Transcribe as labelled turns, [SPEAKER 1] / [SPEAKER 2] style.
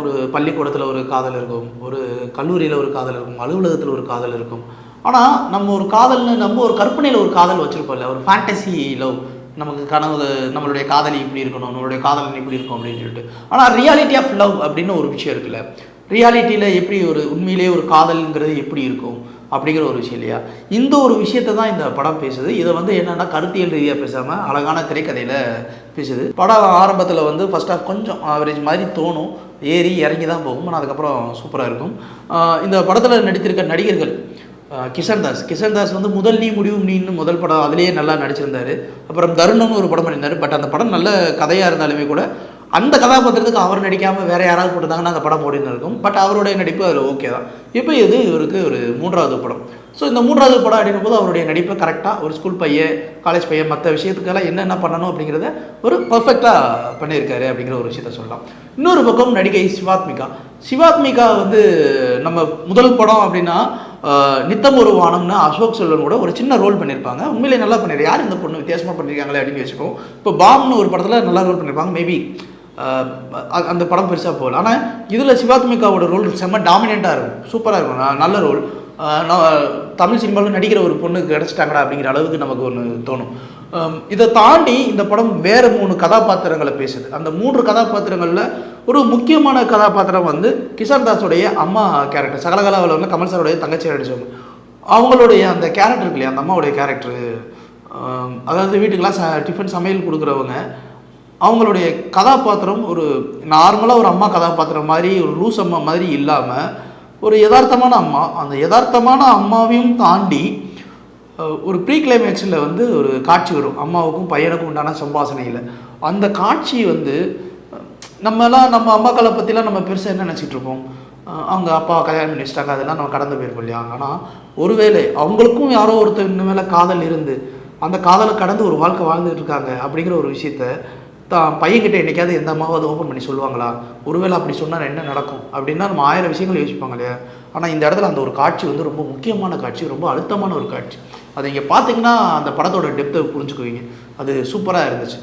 [SPEAKER 1] ஒரு பள்ளிக்கூடத்தில் ஒரு காதல் இருக்கும், ஒரு கல்லூரியில் ஒரு காதல் இருக்கும், அலுவலகத்தில் ஒரு காதல் இருக்கும். ஆனால் நம்ம ஒரு காதல்னு நம்ம ஒரு கற்பனையில் ஒரு காதல் வச்சுருப்போம்ல, ஒரு ஃபேண்டசி லவ். நமக்கு கனவு நம்மளுடைய காதலி இப்படி இருக்கணும், நம்மளுடைய காதலன் இப்படி இருக்கும் அப்படின்னு சொல்லிட்டு. ஆனால் ரியாலிட்டி ஆஃப் லவ் அப்படின்னு ஒரு விஷயம் இருக்குல்ல, ரியாலிட்டியில் எப்படி ஒரு உண்மையிலேயே ஒரு காதல்ங்கிறது எப்படி இருக்கும் அப்படிங்கிற ஒரு விஷயம் இல்லையா. இந்த ஒரு விஷயத்தை தான் இந்த படம் பேசுது. இதை வந்து என்னென்னா கருத்தியல் ரீதியாக பேசாமல் அழகான திரைக்கதையில் பேசுது. படம் ஆரம்பத்தில் வந்து ஃபர்ஸ்ட் ஆஃப் கொஞ்சம் ஆவரேஜ் மாதிரி தோணும், ஏறி இறங்கி தான் போகும். ஆனால் அதுக்கப்புறம் சூப்பராக இருக்கும். இந்த படத்தில் நடித்திருக்க நடிகர்கள் கிஷன் தாஸ் வந்து முதல் நீ முடிவும் நீன்னு முதல் படம் அதிலேயே நல்லா நடிச்சிருந்தார். அப்புறம் தருணம்னு ஒரு படம் பண்ணியிருந்தார். பட் அந்த படம் நல்ல கதையாக இருந்தாலுமே கூட அந்த கதாபாத்திரத்துக்கு அவர் நடிக்காமல் வேறு யாராவது போட்டிருந்தாங்கன்னா அந்த படம் ஓடின்னு இருக்கும். பட் அவருடைய நடிப்பு அதில் ஓகே தான். இப்போ இது இவருக்கு ஒரு 3வது படம். ஸோ இந்த 3வது படம் அப்படின்னும் போது அவருடைய நடிப்பை கரெக்டாக ஒரு ஸ்கூல் பையன், காலேஜ் பையன், மற்ற விஷயத்துக்கெல்லாம் என்னென்ன பண்ணணும் அப்படிங்கிறத ஒரு பர்ஃபெக்டாக பண்ணியிருக்காரு அப்படிங்கிற ஒரு விஷயத்த சொல்லலாம். இன்னொரு பக்கம் நடிகை சிவாத்மிகா வந்து நம்ம முதல் படம் அப்படின்னா நித்தம் ஒரு வானம்னு அசோக் செல்வன் கூட ஒரு சின்ன ரோல் பண்ணியிருப்பாங்க. உண்மையிலே நல்லா பண்ணியிருக்காரு. யார் இந்த பொண்ணு வித்தியாசமாக பண்ணியிருக்காங்களே அப்படின்னு வச்சுப்போம். இப்போ பாம்னு ஒரு படத்தில் நல்லா ரோல் பண்ணியிருப்பாங்க. மேபி அந்த படம் பெருசாக போகல. ஆனால் இதில் சிவாத்மிகாவோட ரோல் செம்ம டாமினண்ட்டாக இருக்கும், சூப்பராக இருக்கும், நல்ல ரோல். தமிழ் சினிமாவில் நடிக்கிற ஒரு பொண்ணுக்கு கிடச்சிட்டாங்கடா அப்படிங்கிற அளவுக்கு நமக்கு ஒன்று தோணும். இதை தாண்டி இந்த படம் வேறு 3 கதாபாத்திரங்களை பேசுது. அந்த 3 கதாபாத்திரங்களில் ஒரு முக்கியமான கதாபாத்திரம் வந்து கிஷன் தாஸோடைய அம்மா கேரக்டர், சகலகலாவில் வந்து கமல் சாரோடைய தங்கச்சி நடிச்சவங்க. அவங்களுடைய அந்த கேரக்டர் இருக்கு இல்லையா, அந்த அம்மாவுடைய கேரக்டரு, அதாவது வீட்டுக்கெல்லாம் டிஃபன் சமையல் கொடுக்குறவங்க, அவங்களுடைய கதாபாத்திரம் ஒரு நார்மலாக ஒரு அம்மா கதாபாத்திரம் மாதிரி, ஒரு லூஸ் அம்மா மாதிரி இல்லாமல் ஒரு யதார்த்தமான அம்மா. அந்த யதார்த்தமான அம்மாவையும் தாண்டி ஒரு ப்ரீ கிளைமேக்ஸில் வந்து ஒரு காட்சி வரும், அம்மாவுக்கும் பையனுக்கும் உண்டான சம்பாஷணையில். அந்த காட்சி வந்து நம்ம அம்மாக்களை பற்றிலாம் நம்ம பெருசாக என்ன நினச்சிட்டு இருப்போம், அவங்க அப்பா கல்யாணம் பண்ணி வச்சிட்டாங்க, அதெல்லாம் நம்ம கடந்து போயிருப்போம் இல்லையா. ஆனால் ஒருவேளை அவங்களுக்கும் யாரோ ஒருத்தர் இன்னும் மேலே காதல் இருந்து அந்த காதலை கடந்து ஒரு வாழ்க்கை வாழ்ந்துட்டு இருக்காங்க அப்படிங்கிற ஒரு விஷயத்த பையன்கிட்ட என்றைக்காவது எந்த அம்மாவது ஓப்பன் பண்ணி சொல்லுவாங்களா, ஒருவேளை அப்படி சொன்னால் என்ன நடக்கும் அப்படின்னா நம்ம 1000 விஷயங்கள் யோசிப்பாங்க இல்லையா. ஆனால் இந்த இடத்துல அந்த ஒரு காட்சி வந்து ரொம்ப முக்கியமான காட்சி, ரொம்ப அழுத்தமான ஒரு காட்சி. அதை இங்கே பார்த்தீங்கன்னா அந்த படத்தோட டெப்த்தை புரிஞ்சுக்குவீங்க. அது சூப்பராக இருந்துச்சு.